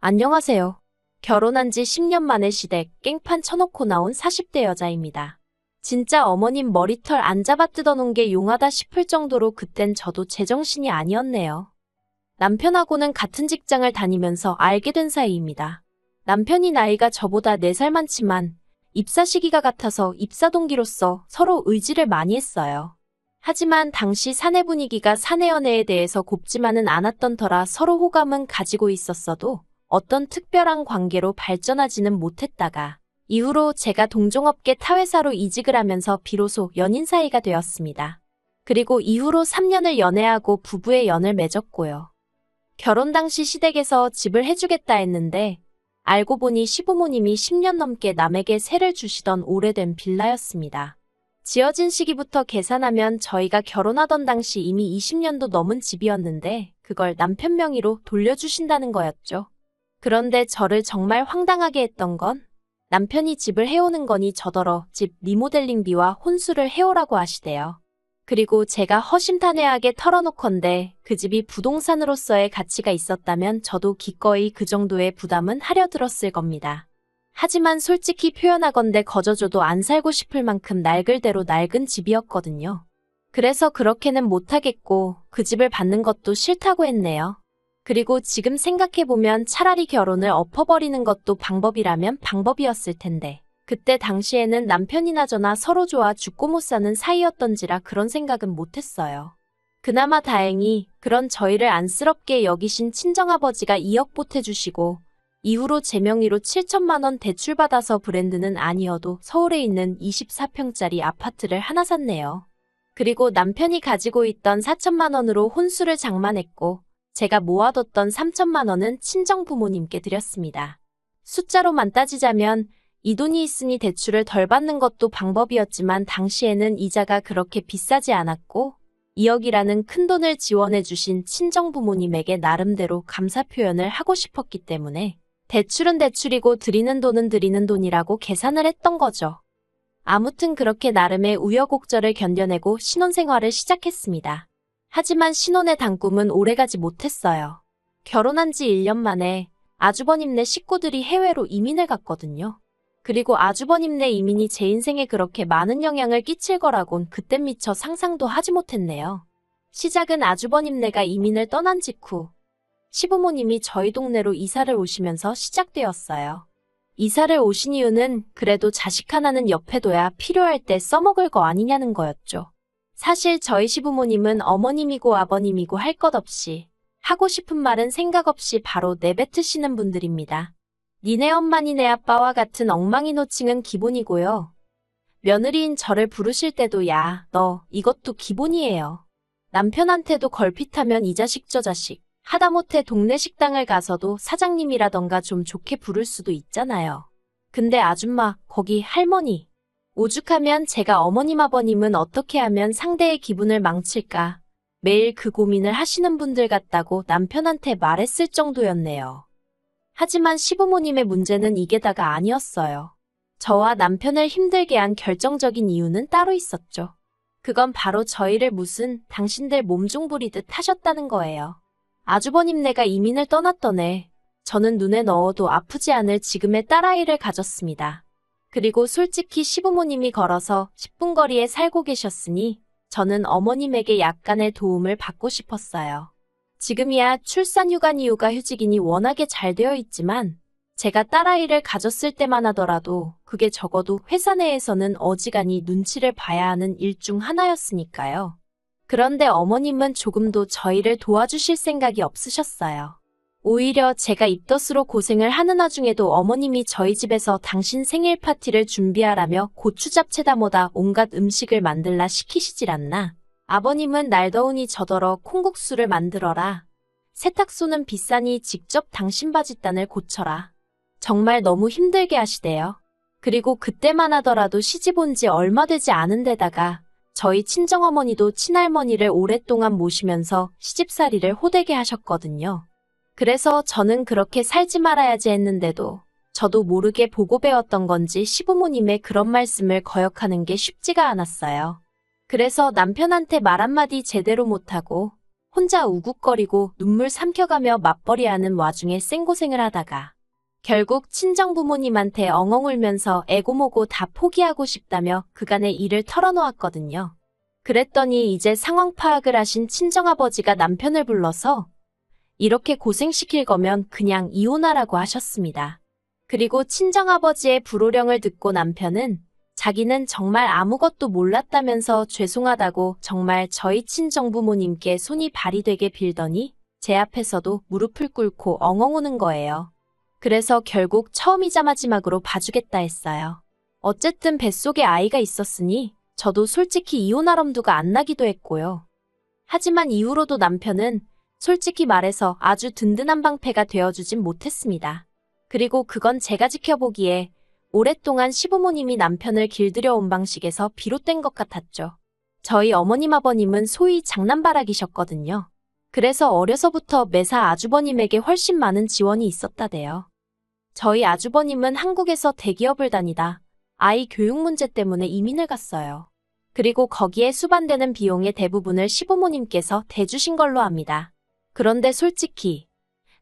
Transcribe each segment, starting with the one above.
안녕하세요. 결혼한 지 10년 만에 시댁 깽판 쳐놓고 나온 40대 여자입니다. 진짜 어머님 머리털 안 잡아 뜯어놓은 게 용하다 싶을 정도로 그땐 저도 제정신이 아니었네요. 남편하고는 같은 직장을 다니면서 알게 된 사이입니다. 남편이 나이가 저보다 4살 많지만 입사 시기가 같아서 입사 동기로서 서로 의지를 많이 했어요. 하지만 당시 사내 분위기가 사내 연애에 대해서 곱지만은 않았던 터라 서로 호감은 가지고 있었어도 어떤 특별한 관계로 발전하지는 못했다가 이후로 제가 동종업계 타회사로 이직을 하면서 비로소 연인 사이가 되었습니다. 그리고 이후로 3년을 연애하고 부부의 연을 맺었고요. 결혼 당시 시댁에서 집을 해주겠다 했는데 알고 보니 시부모님이 10년 넘게 남에게 세를 주시던 오래된 빌라였습니다. 지어진 시기부터 계산하면 저희가 결혼하던 당시 이미 20년도 넘은 집이었는데 그걸 남편 명의로 돌려주신다는 거였죠. 그런데 저를 정말 황당하게 했던 건 남편이 집을 해오는 거니 저더러 집 리모델링비와 혼수를 해오라고 하시대요. 그리고 제가 허심탄회하게 털어놓건데 그 집이 부동산으로서의 가치가 있었다면 저도 기꺼이 그 정도의 부담은 하려 들었을 겁니다. 하지만 솔직히 표현하건대 거저줘도 안 살고 싶을 만큼 낡을 대로 낡은 집이었거든요. 그래서 그렇게는 못하겠고 그 집을 받는 것도 싫다고 했네요. 그리고 지금 생각해보면 차라리 결혼을 엎어버리는 것도 방법이라면 방법이었을 텐데 그때 당시에는 남편이나 저나 서로 좋아 죽고 못 사는 사이였던지라 그런 생각은 못했어요. 그나마 다행히 그런 저희를 안쓰럽게 여기신 친정아버지가 2억 보태주시고 이후로 제 명의로 7천만 원 대출받아서 브랜드는 아니어도 서울에 있는 24평짜리 아파트를 하나 샀네요. 그리고 남편이 가지고 있던 4천만 원으로 혼수를 장만했고 제가 모아뒀던 3천만 원은 친정 부모님께 드렸습니다. 숫자로만 따지자면 이 돈이 있으니 대출을 덜 받는 것도 방법이었지만 당시에는 이자가 그렇게 비싸지 않았고 2억이라는 큰 돈을 지원해 주신 친정 부모님에게 나름대로 감사 표현을 하고 싶었기 때문에 대출은 대출이고 드리는 돈은 드리는 돈이라고 계산을 했던 거죠. 아무튼 그렇게 나름의 우여곡절을 견뎌내고 신혼생활을 시작했습니다. 하지만 신혼의 단꿈은 오래가지 못했어요. 결혼한 지 1년 만에 아주버님네 식구들이 해외로 이민을 갔거든요. 그리고 아주버님네 이민이 제 인생에 그렇게 많은 영향을 끼칠 거라곤 그땐 미처 상상도 하지 못했네요. 시작은 아주버님네가 이민을 떠난 직후 시부모님이 저희 동네로 이사를 오시면서 시작되었어요. 이사를 오신 이유는 그래도 자식 하나는 옆에 둬야 필요할 때 써먹을 거 아니냐는 거였죠. 사실 저희 시부모님은 어머님이고 아버님이고 할 것 없이 하고 싶은 말은 생각 없이 바로 내뱉으시는 분들입니다. 니네 엄마 니네 아빠와 같은 엉망이 노칭은 기본이고요. 며느리인 저를 부르실 때도 야, 너 이것도 기본이에요. 남편한테도 걸핏하면 이 자식 저 자식 하다못해 동네 식당을 가서도 사장님이라던가 좀 좋게 부를 수도 있잖아요. 근데 아줌마, 거기 할머니. 오죽하면 제가 어머님 아버님은 어떻게 하면 상대의 기분을 망칠까 매일 그 고민을 하시는 분들 같다고 남편한테 말했을 정도였네요. 하지만 시부모님의 문제는 이게 다가 아니었어요. 저와 남편을 힘들게 한 결정적인 이유는 따로 있었죠. 그건 바로 저희를 무슨 당신들 몸종 부리듯 하셨다는 거예요. 아주버님네가 이민을 떠났더네 저는 눈에 넣어도 아프지 않을 지금의 딸아이를 가졌습니다. 그리고 솔직히 시부모님이 걸어서 10분 거리에 살고 계셨으니 저는 어머님에게 약간의 도움을 받고 싶었어요. 지금이야 출산휴가니 육아휴직이니 워낙에 잘 되어 있지만 제가 딸아이를 가졌을 때만 하더라도 그게 적어도 회사 내에서는 어지간히 눈치를 봐야 하는 일 중 하나였으니까요. 그런데 어머님은 조금도 저희를 도와주실 생각이 없으셨어요. 오히려 제가 입덧으로 고생을 하는 와중에도 어머님이 저희 집에서 당신 생일 파티를 준비하라며 고추 잡채다 뭐다 온갖 음식을 만들라 시키시질 않나. 아버님은 날 더우니 저더러 콩국수를 만들어라. 세탁소는 비싸니 직접 당신 바짓단을 고쳐라. 정말 너무 힘들게 하시대요. 그리고 그때만 하더라도 시집 온 지 얼마 되지 않은 데다가 저희 친정어머니도 친할머니를 오랫동안 모시면서 시집살이를 호되게 하셨거든요. 그래서 저는 그렇게 살지 말아야지 했는데도 저도 모르게 보고 배웠던 건지 시부모님의 그런 말씀을 거역하는 게 쉽지가 않았어요. 그래서 남편한테 말 한마디 제대로 못하고 혼자 우국거리고 눈물 삼켜가며 맞벌이하는 와중에 생고생을 하다가 결국 친정부모님한테 엉엉 울면서 애고모고 다 포기하고 싶다며 그간의 일을 털어놓았거든요. 그랬더니 이제 상황 파악을 하신 친정아버지가 남편을 불러서 이렇게 고생시킬 거면 그냥 이혼하라고 하셨습니다. 그리고 친정아버지의 불호령을 듣고 남편은 자기는 정말 아무것도 몰랐다면서 죄송하다고 정말 저희 친정부모님께 손이 발이 되게 빌더니 제 앞에서도 무릎을 꿇고 엉엉 우는 거예요. 그래서 결국 처음이자 마지막으로 봐주겠다 했어요. 어쨌든 뱃속에 아이가 있었으니 저도 솔직히 이혼할 엄두가 안 나기도 했고요. 하지만 이후로도 남편은 솔직히 말해서 아주 든든한 방패가 되어주진 못했습니다. 그리고 그건 제가 지켜보기에 오랫동안 시부모님이 남편을 길들여온 방식에서 비롯된 것 같았죠. 저희 어머님 아버님은 소위 장남바라기셨거든요. 그래서 어려서부터 매사 아주버님에게 훨씬 많은 지원이 있었다대요. 저희 아주버님은 한국에서 대기업을 다니다 아이 교육 문제 때문에 이민을 갔어요. 그리고 거기에 수반되는 비용의 대부분을 시부모님께서 대주신 걸로 압니다. 그런데 솔직히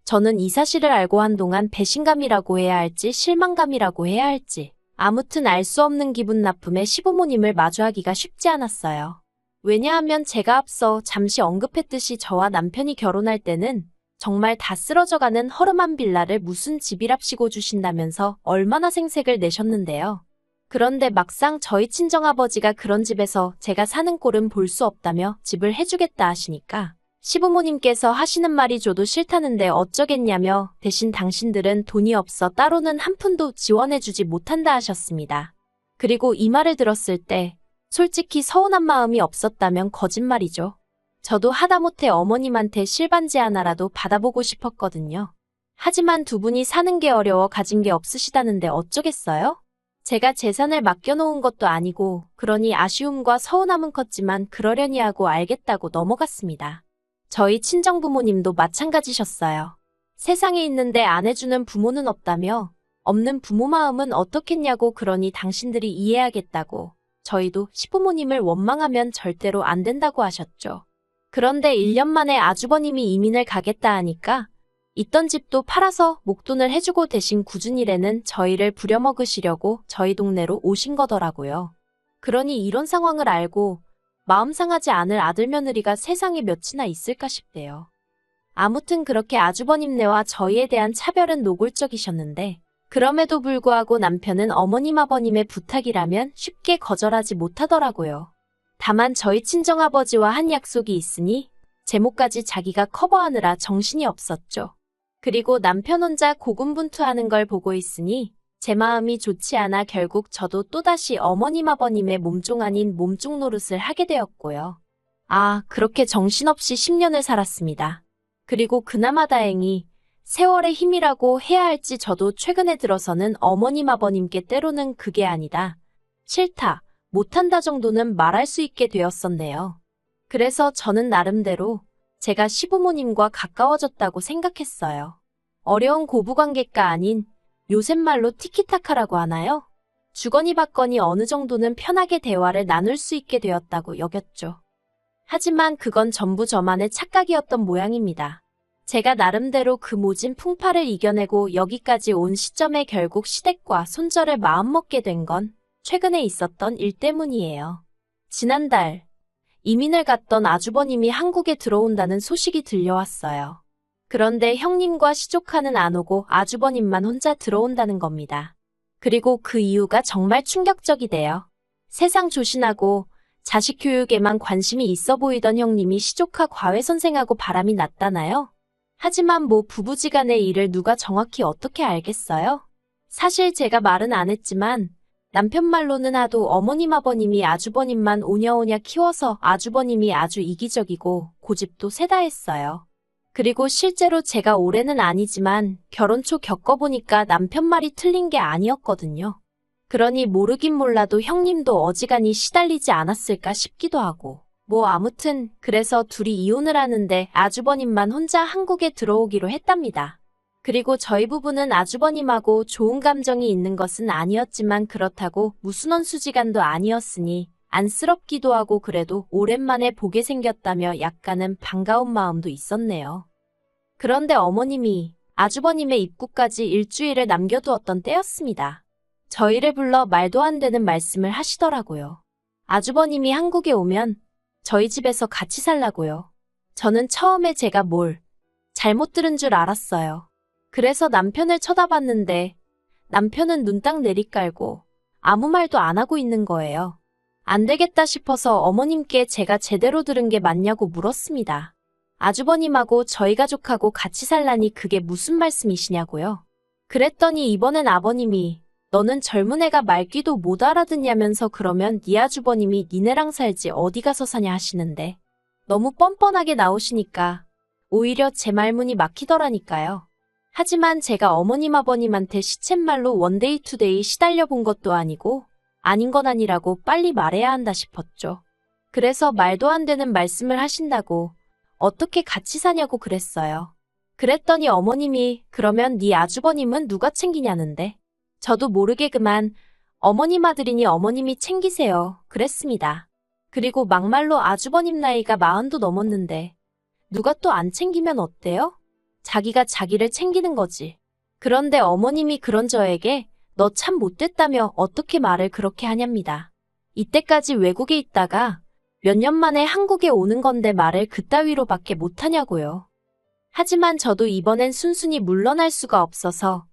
저는 이 사실을 알고 한동안 배신감이라고 해야 할지 실망감이라고 해야 할지 아무튼 알 수 없는 기분 나쁨에 시부모님을 마주하기가 쉽지 않았어요. 왜냐하면 제가 앞서 잠시 언급했듯이 저와 남편이 결혼할 때는 정말 다 쓰러져가는 허름한 빌라를 무슨 집이랍시고 주신다면서 얼마나 생색을 내셨는데요. 그런데 막상 저희 친정아버지가 그런 집에서 제가 사는 꼴은 볼 수 없다며 집을 해주겠다 하시니까 시부모님께서 하시는 말이 줘도 싫다는데 어쩌겠냐며 대신 당신들은 돈이 없어 따로는 한 푼도 지원해주지 못한다 하셨습니다. 그리고 이 말을 들었을 때 솔직히 서운한 마음이 없었다면 거짓말이죠. 저도 하다못해 어머님한테 실반지 하나라도 받아보고 싶었거든요. 하지만 두 분이 사는 게 어려워 가진 게 없으시다는데 어쩌겠어요? 제가 재산을 맡겨놓은 것도 아니고 그러니 아쉬움과 서운함은 컸지만 그러려니 하고 알겠다고 넘어갔습니다. 저희 친정부모님도 마찬가지셨어요. 세상에 있는데 안 해주는 부모는 없다며 없는 부모 마음은 어떻겠냐고 그러니 당신들이 이해하겠다고 저희도 시부모님을 원망하면 절대로 안 된다고 하셨죠. 그런데 1년 만에 아주버님이 이민을 가겠다 하니까 있던 집도 팔아서 목돈을 해주고 대신 꾸준히래는 저희를 부려먹으시려고 저희 동네로 오신 거더라고요. 그러니 이런 상황을 알고 마음 상하지 않을 아들 며느리가 세상에 몇이나 있을까 싶대요. 아무튼 그렇게 아주버님네와 저희에 대한 차별은 노골적이셨는데 그럼에도 불구하고 남편은 어머님 아버님의 부탁이라면 쉽게 거절하지 못하더라고요. 다만 저희 친정아버지와 한 약속이 있으니 제목까지 자기가 커버하느라 정신이 없었죠. 그리고 남편 혼자 고군분투하는 걸 보고 있으니 제 마음이 좋지 않아 결국 저도 또다시 어머님 아버님의 몸종 아닌 몸종 노릇을 하게 되었고요. 그렇게 정신없이 10년을 살았습니다. 그리고 그나마 다행히 세월의 힘이라고 해야 할지 저도 최근에 들어서는 어머님 아버님께 때로는 그게 아니다, 싫다, 못한다 정도는 말할 수 있게 되었었네요. 그래서 저는 나름대로 제가 시부모님과 가까워졌다고 생각했어요. 어려운 고부관계가 아닌 요새 말로 티키타카라고 하나요? 주거니 받거니 어느 정도는 편하게 대화를 나눌 수 있게 되었다고 여겼죠. 하지만 그건 전부 저만의 착각이었던 모양입니다. 제가 나름대로 그 모진 풍파를 이겨내고 여기까지 온 시점에 결국 시댁과 손절을 마음먹게 된 건 최근에 있었던 일 때문이에요. 지난달 이민을 갔던 아주버님이 한국에 들어온다는 소식이 들려왔어요. 그런데 형님과 시조카는 안 오고 아주버님만 혼자 들어온다는 겁니다. 그리고 그 이유가 정말 충격적이대요. 세상 조신하고 자식 교육에만 관심이 있어 보이던 형님이 시조카 과외선생하고 바람이 났다나요? 하지만 뭐 부부지간의 일을 누가 정확히 어떻게 알겠어요? 사실 제가 말은 안 했지만 남편 말로는 하도 어머님 아버님이 아주버님만 오냐오냐 키워서 아주버님이 아주 이기적이고 고집도 세다 했어요. 그리고 실제로 제가 올해는 아니지만 결혼 초 겪어보니까 남편 말이 틀린 게 아니었거든요. 그러니 모르긴 몰라도 형님도 어지간히 시달리지 않았을까 싶기도 하고. 아무튼 그래서 둘이 이혼을 하는데 아주버님만 혼자 한국에 들어오기로 했답니다. 그리고 저희 부부는 아주버님하고 좋은 감정이 있는 것은 아니었지만 그렇다고 무슨 원수지간도 아니었으니 안쓰럽기도 하고 그래도 오랜만에 보게 생겼다며 약간은 반가운 마음도 있었네요. 그런데 어머님이 아주버님의 입구까지 일주일을 남겨두었던 때였습니다. 저희를 불러 말도 안 되는 말씀을 하시더라고요. 아주버님이 한국에 오면 저희 집에서 같이 살라고요. 저는 처음에 제가 뭘 잘못 들은 줄 알았어요. 그래서 남편을 쳐다봤는데 남편은 눈 딱 내리깔고 아무 말도 안 하고 있는 거예요. 안 되겠다 싶어서 어머님께 제가 제대로 들은 게 맞냐고 물었습니다. 아주버님하고 저희 가족하고 같이 살라니 그게 무슨 말씀이시냐고요. 그랬더니 이번엔 아버님이 너는 젊은 애가 말귀도 못 알아듣냐면서 그러면 네 아주버님이 니네랑 살지 어디 가서 사냐 하시는데 너무 뻔뻔하게 나오시니까 오히려 제 말문이 막히더라니까요. 하지만 제가 어머님 아버님한테 시쳇말로 원데이 투데이 시달려 본 것도 아니고 아닌 건 아니라고 빨리 말해야 한다 싶었죠. 그래서 말도 안 되는 말씀을 하신다고 어떻게 같이 사냐고 그랬어요. 그랬더니 어머님이 그러면 네 아주버님은 누가 챙기냐는데 저도 모르게 그만 어머님 아들이니 어머님이 챙기세요 그랬습니다. 그리고 막말로 아주버님 나이가 40도 넘었는데 누가 또 안 챙기면 어때요? 자기가 자기를 챙기는 거지. 그런데 어머님이 그런 저에게 너 참 못됐다며 어떻게 말을 그렇게 하냐입니다. 이때까지 외국에 있다가 몇 년 만에 한국에 오는 건데 말을 그따위로밖에 못하냐고요. 하지만 저도 이번엔 순순히 물러날 수가 없어서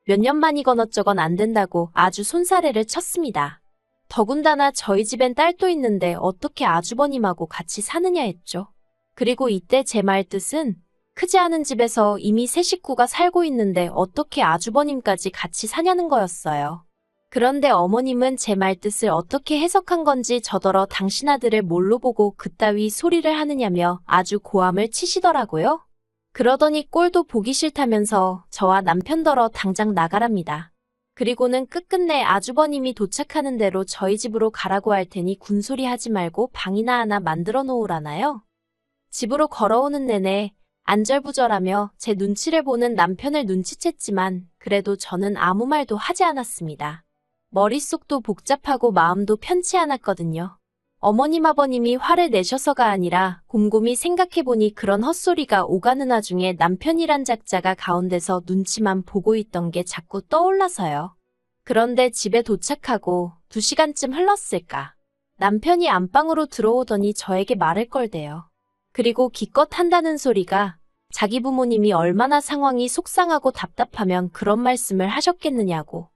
몇 년 만이건 어쩌건 안 된다고 아주 손사래를 쳤습니다. 더군다나 저희 집엔 딸도 있는데 어떻게 아주버님하고 같이 사느냐 했죠. 그리고 이때 제 말 뜻은 크지 않은 집에서 이미 세 식구가 살고 있는데 어떻게 아주버님까지 같이 사냐는 거였어요. 그런데 어머님은 제 말 뜻을 어떻게 해석한 건지 저더러 당신 아들을 뭘로 보고 그따위 소리를 하느냐며 아주 고함을 치시더라고요. 그러더니 꼴도 보기 싫다면서 저와 남편더러 당장 나가랍니다. 그리고는 끝끝내 아주버님이 도착하는 대로 저희 집으로 가라고 할 테니 군소리 하지 말고 방이나 하나 만들어 놓으라나요? 집으로 걸어오는 내내 안절부절하며 제 눈치를 보는 남편을 눈치챘지만 그래도 저는 아무 말도 하지 않았습니다. 머릿속도 복잡하고 마음도 편치 않았거든요. 어머님 아버님이 화를 내셔서가 아니라 곰곰이 생각해보니 그런 헛소리가 오가는 와중에 남편이란 작자가 가운데서 눈치만 보고 있던 게 자꾸 떠올라서요. 그런데 집에 도착하고 2시간쯤 흘렀을까. 남편이 안방으로 들어오더니 저에게 말을 걸대요. 그리고 기껏 한다는 소리가 자기 부모님이 얼마나 상황이 속상하고 답답하면 그런 말씀을 하셨겠느냐고.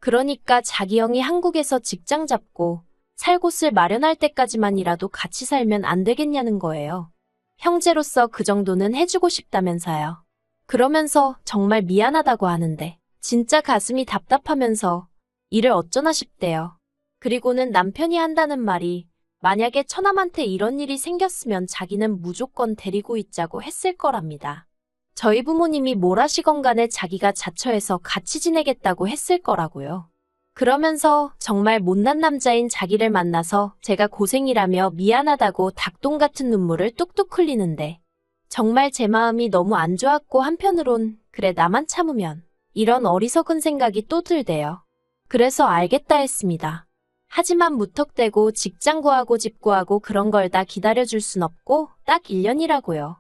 그러니까 자기 형이 한국에서 직장 잡고 살 곳을 마련할 때까지만이라도 같이 살면 안 되겠냐는 거예요. 형제로서 그 정도는 해주고 싶다면서요. 그러면서 정말 미안하다고 하는데 진짜 가슴이 답답하면서 이를 어쩌나 싶대요. 그리고는 남편이 한다는 말이 만약에 처남한테 이런 일이 생겼으면 자기는 무조건 데리고 있자고 했을 거랍니다. 저희 부모님이 뭘 하시건 간에 자기가 자처해서 같이 지내겠다고 했을 거라고요. 그러면서 정말 못난 남자인 자기를 만나서 제가 고생이라며 미안하다고 닭똥 같은 눈물을 뚝뚝 흘리는데 정말 제 마음이 너무 안 좋았고 한편으론 그래 나만 참으면 이런 어리석은 생각이 또 들대요. 그래서 알겠다 했습니다. 하지만 무턱대고 직장 구하고 집 구하고 그런 걸 다 기다려줄 순 없고 딱 1년이라고요.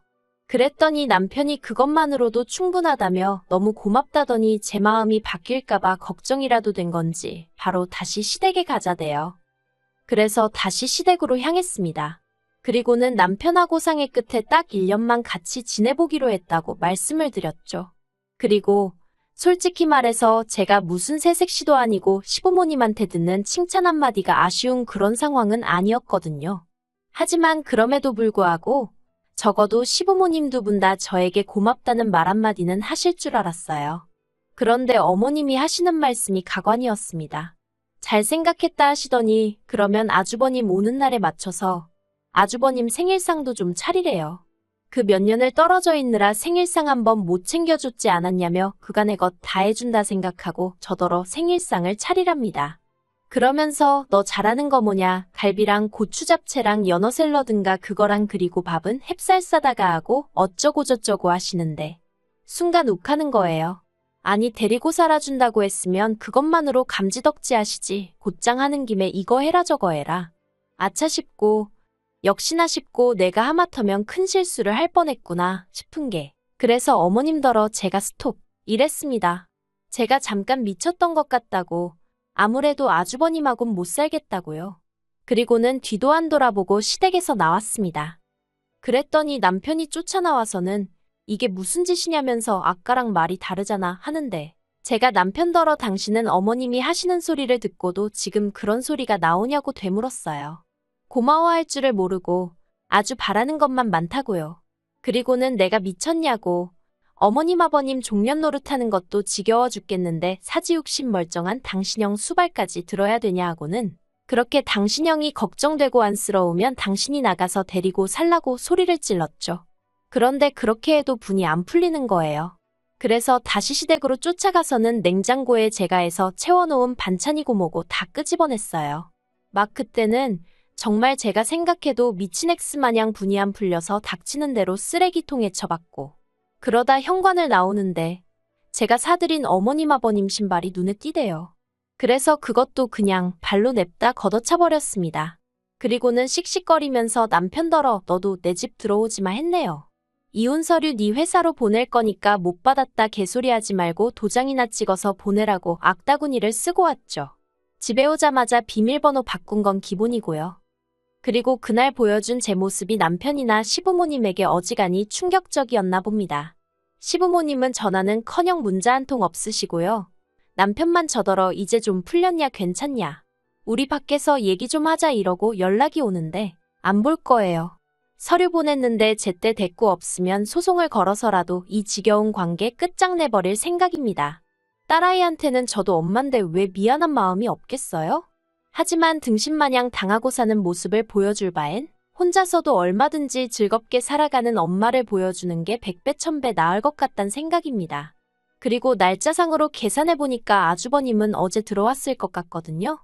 그랬더니 남편이 그것만으로도 충분하다며 너무 고맙다더니 제 마음이 바뀔까봐 걱정이라도 된 건지 바로 다시 시댁에 가자대요. 그래서 다시 시댁으로 향했습니다. 그리고는 남편하고 상의 끝에 딱 1년만 같이 지내보기로 했다고 말씀을 드렸죠. 그리고 솔직히 말해서 제가 무슨 새색시도 아니고 시부모님한테 듣는 칭찬 한마디가 아쉬운 그런 상황은 아니었거든요. 하지만 그럼에도 불구하고 적어도 시부모님 두 분 다 저에게 고맙다는 말 한마디는 하실 줄 알았어요. 그런데 어머님이 하시는 말씀이 가관이었습니다. 잘 생각했다 하시더니 그러면 아주버님 오는 날에 맞춰서 아주버님 생일상도 좀 차리래요. 그 몇 년을 떨어져 있느라 생일상 한번 못 챙겨줬지 않았냐며 그간의 것 다 해준다 생각하고 저더러 생일상을 차리랍니다. 그러면서 너 잘하는 거 뭐냐 갈비랑 고추 잡채랑 연어 샐러드인가 그거랑 그리고 밥은 햅쌀 싸다가 하고 어쩌고 저쩌고 하시는데 순간 욱하는 거예요. 아니 데리고 살아준다고 했으면 그것만으로 감지덕지 하시지 곧장 하는 김에 이거 해라 저거 해라. 아차 싶고, 역시나 싶고 내가 하마터면 큰 실수를 할 뻔했구나 싶은 게. 그래서 어머님더러 제가 스톱. 이랬습니다. 제가 잠깐 미쳤던 것 같다고. 아무래도 아주버님하곤 못 살겠다고요. 그리고는 뒤도 안 돌아보고 시댁에서 나왔습니다. 그랬더니 남편이 쫓아나와서는 이게 무슨 짓이냐면서 아까랑 말이 다르잖아 하는데 제가 남편더러 당신은 어머님이 하시는 소리를 듣고도 지금 그런 소리가 나오냐고 되물었어요. 고마워할 줄을 모르고 아주 바라는 것만 많다고요. 그리고는 내가 미쳤냐고 어머님 아버님 종년 노릇하는 것도 지겨워 죽겠는데 사지육신 멀쩡한 당신형 수발까지 들어야 되냐 하고는 그렇게 당신형이 걱정되고 안쓰러우면 당신이 나가서 데리고 살라고 소리를 찔렀죠. 그런데 그렇게 해도 분이 안 풀리는 거예요. 그래서 다시 시댁으로 쫓아가서는 냉장고에 제가 해서 채워놓은 반찬이고 뭐고 다 끄집어냈어요. 막 그때는 정말 제가 생각해도 미친 엑스 마냥 분이 안 풀려서 닥치는 대로 쓰레기통에 쳐박고 그러다 현관을 나오는데 제가 사드린 어머님 아버님 신발이 눈에 띄대요. 그래서 그것도 그냥 발로 냅다 걷어차버렸습니다. 그리고는 씩씩거리면서 남편더러 너도 내 집 들어오지마 했네요. 이혼 서류 네 회사로 보낼 거니까 못 받았다 개소리하지 말고 도장이나 찍어서 보내라고 악다구니를 쓰고 왔죠. 집에 오자마자 비밀번호 바꾼 건 기본이고요. 그리고 그날 보여준 제 모습이 남편이나 시부모님에게 어지간히 충격적이었나 봅니다. 시부모님은 전화는커녕 문자 한 통 없으시고요. 남편만 저더러 이제 좀 풀렸냐 괜찮냐. 우리 밖에서 얘기 좀 하자 이러고 연락이 오는데 안 볼 거예요. 서류 보냈는데 제때 대꾸 없으면 소송을 걸어서라도 이 지겨운 관계 끝장내버릴 생각입니다. 딸아이한테는 저도 엄만데 왜 미안한 마음이 없겠어요? 하지만 등신마냥 당하고 사는 모습을 보여줄 바엔 혼자서도 얼마든지 즐겁게 살아가는 엄마를 보여주는 게 100배 1000배 나을 것 같단 생각입니다. 그리고 날짜상으로 계산해보니까 아주버님은 어제 들어왔을 것 같거든요.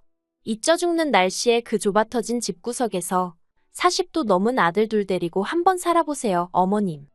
잊혀 죽는 날씨에 그 좁아터진 집구석에서 40도 넘은 아들 둘 데리고 한번 살아보세요, 어머님.